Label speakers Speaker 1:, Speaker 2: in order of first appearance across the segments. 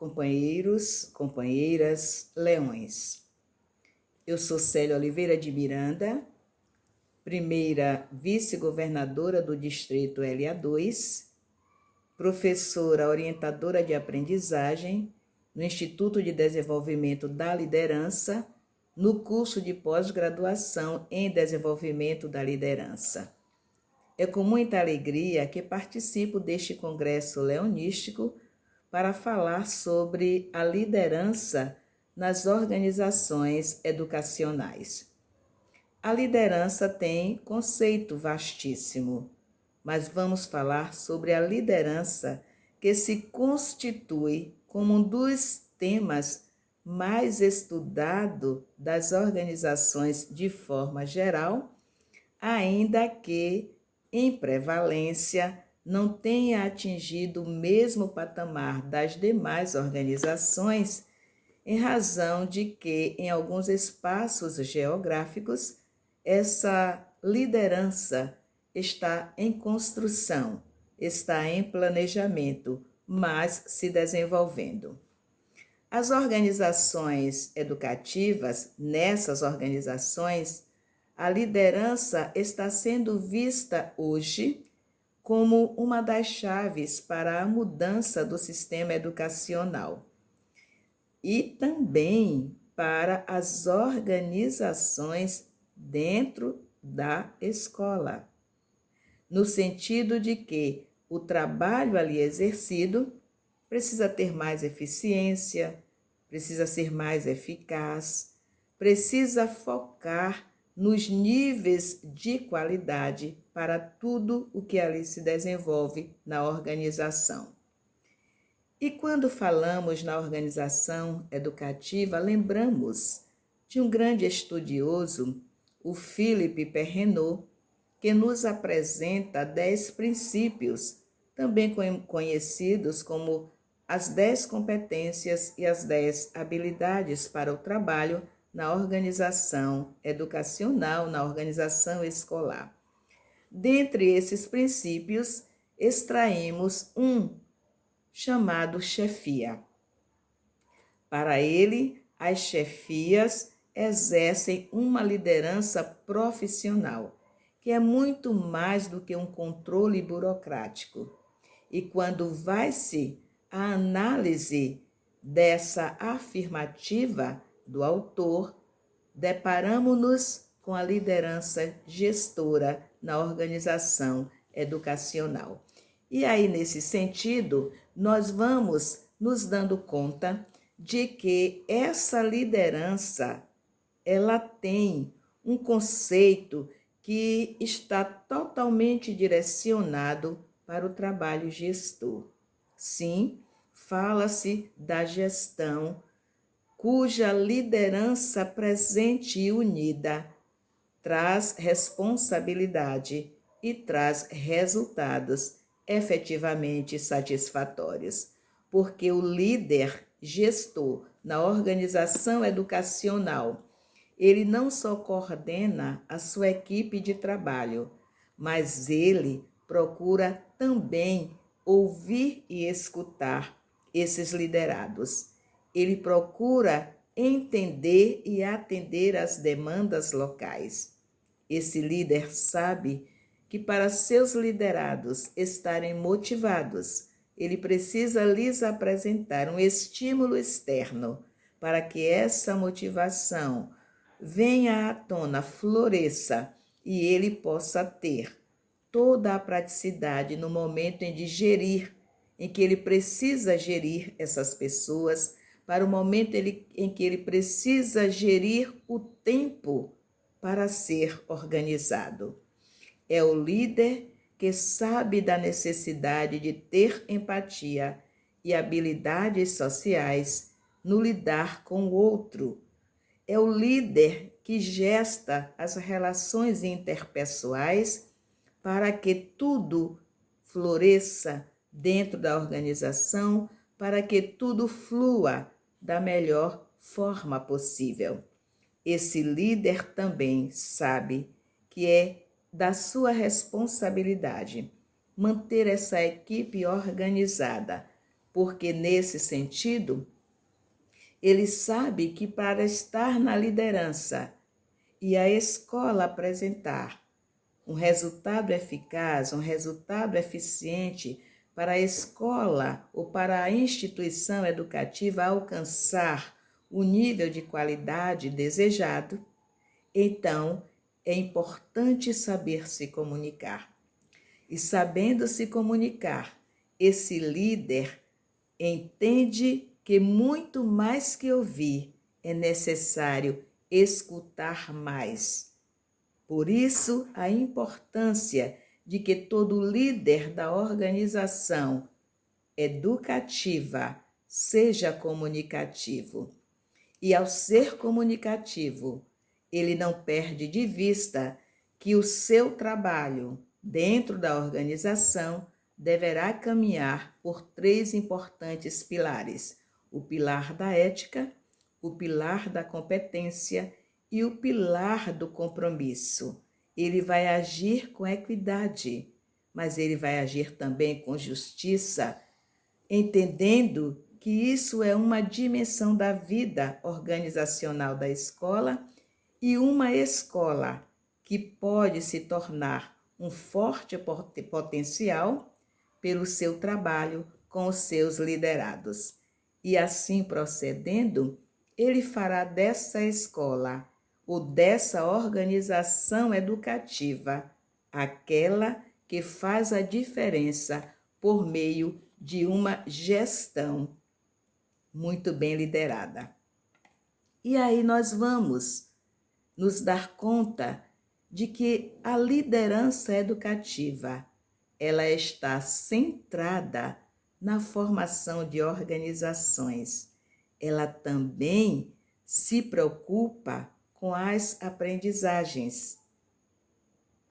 Speaker 1: companheiros, companheiras, leões. Eu sou Célia Oliveira de Miranda, primeira vice-governadora do Distrito LA2, professora orientadora de aprendizagem no Instituto de Desenvolvimento da Liderança, no curso de pós-graduação em Desenvolvimento da Liderança. É com muita alegria que participo deste congresso leonístico para falar sobre a liderança nas organizações educacionais. A liderança tem conceito vastíssimo, mas vamos falar sobre a liderança que se constitui como um dos temas mais estudados das organizações de forma geral, ainda que, em prevalência, não tenha atingido o mesmo patamar das demais organizações, em razão de que, em alguns espaços geográficos, essa liderança está em construção, está em planejamento, mas se desenvolvendo. As organizações educativas, nessas organizações, a liderança está sendo vista hoje como uma das chaves para a mudança do sistema educacional e também para as organizações dentro da escola, no sentido de que o trabalho ali exercido precisa ter mais eficiência, precisa ser mais eficaz, precisa focar nos níveis de qualidade para tudo o que ali se desenvolve na organização. E quando falamos na organização educativa, lembramos de um grande estudioso, o Philippe Perrenot, que nos apresenta 10 princípios, também conhecidos como as 10 competências e as 10 habilidades para o trabalho na organização educacional, na organização escolar. Dentre esses princípios, extraímos um chamado chefia. Para ele, as chefias exercem uma liderança profissional, que é muito mais do que um controle burocrático. E quando vai-se a análise dessa afirmativa do autor, deparamos-nos com a liderança gestora na organização educacional. E aí, nesse sentido, nós vamos nos dando conta de que essa liderança, ela tem um conceito que está totalmente direcionado para o trabalho gestor. Sim, fala-se da gestão, cuja liderança presente e unida traz responsabilidade e traz resultados efetivamente satisfatórios, porque o líder gestor na organização educacional, ele não só coordena a sua equipe de trabalho, mas ele procura também ouvir e escutar esses liderados. Ele procura entender e atender às demandas locais. Esse líder sabe que para seus liderados estarem motivados, ele precisa lhes apresentar um estímulo externo para que essa motivação venha à tona, floresça e ele possa ter toda a praticidade no momento em que ele precisa gerir essas pessoas, para o momento em que ele precisa gerir o tempo para ser organizado. É o líder que sabe da necessidade de ter empatia e habilidades sociais no lidar com o outro. É o líder que gesta as relações interpessoais para que tudo floresça dentro da organização, para que tudo flua da melhor forma possível. Esse líder também sabe que é da sua responsabilidade manter essa equipe organizada, porque nesse sentido, ele sabe que para estar na liderança e a escola apresentar um resultado eficaz, um resultado eficiente para a escola ou para a instituição educativa alcançar o nível de qualidade desejado, então é importante saber se comunicar. E sabendo se comunicar, esse líder entende que muito mais que ouvir, é necessário escutar mais. Por isso, a importância de que todo líder da organização educativa seja comunicativo. E ao ser comunicativo, ele não perde de vista que o seu trabalho dentro da organização deverá caminhar por 3 importantes pilares: o pilar da ética, o pilar da competência e o pilar do compromisso. Ele vai agir com equidade, mas ele vai agir também com justiça, entendendo que isso é uma dimensão da vida organizacional da escola e uma escola que pode se tornar um forte potencial pelo seu trabalho com os seus liderados. E assim procedendo, ele fará dessa escola ou dessa organização educativa aquela que faz a diferença por meio de uma gestão muito bem liderada. E aí nós vamos nos dar conta de que a liderança educativa, ela está centrada na formação de organizações. Ela também se preocupa com as aprendizagens.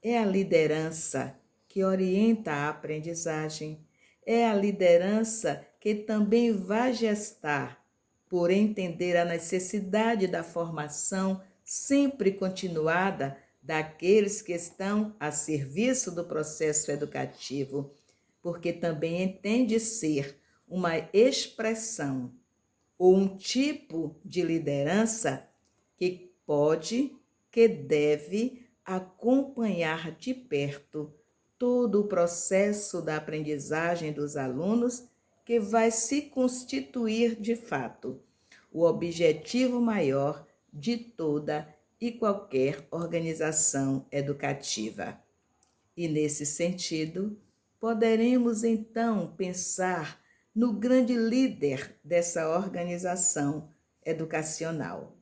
Speaker 1: É a liderança que orienta a aprendizagem, é a liderança que também vai gestar, por entender a necessidade da formação sempre continuada daqueles que estão a serviço do processo educativo, porque também entende ser uma expressão ou um tipo de liderança que pode, que deve acompanhar de perto todo o processo da aprendizagem dos alunos, que vai se constituir de fato o objetivo maior de toda e qualquer organização educativa. E nesse sentido, poderemos então pensar no grande líder dessa organização educacional.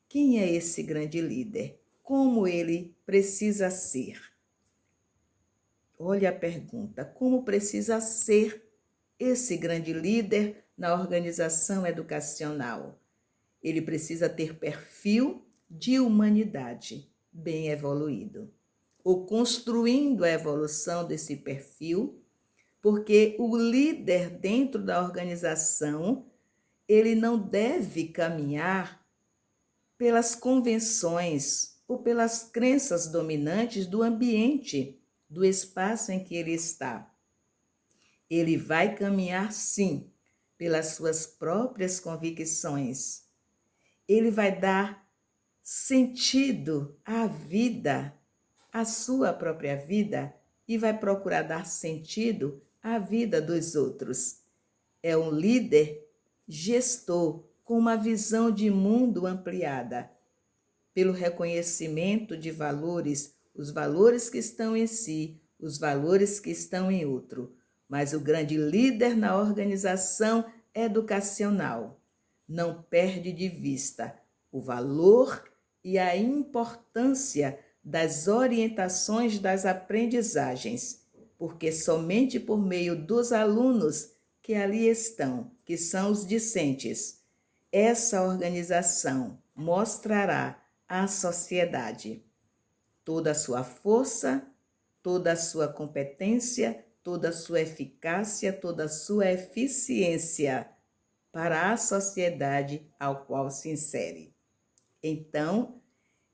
Speaker 1: Quem é esse grande líder? Como ele precisa ser? Olha a pergunta: como precisa ser esse grande líder na organização educacional? Ele precisa ter perfil de humanidade bem evoluído, ou construindo a evolução desse perfil, porque o líder dentro da organização, ele não deve caminhar pelas convenções ou pelas crenças dominantes do ambiente, do espaço em que ele está. Ele vai caminhar, sim, pelas suas próprias convicções. Ele vai dar sentido à vida, à sua própria vida, e vai procurar dar sentido à vida dos outros. É um líder gestor com uma visão de mundo ampliada, pelo reconhecimento de valores, os valores que estão em si, os valores que estão em outro. Mas o grande líder na organização educacional não perde de vista o valor e a importância das orientações das aprendizagens, porque somente por meio dos alunos que ali estão, que são os discentes, essa organização mostrará à sociedade toda a sua força, toda a sua competência, toda a sua eficácia, toda a sua eficiência para a sociedade ao qual se insere. Então,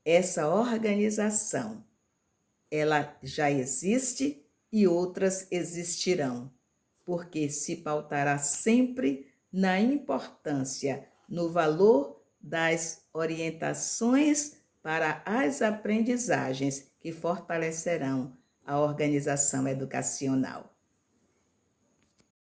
Speaker 1: essa organização, ela já existe e outras existirão. porque se pautará sempre na importância, no valor das orientações para as aprendizagens que fortalecerão a organização educacional.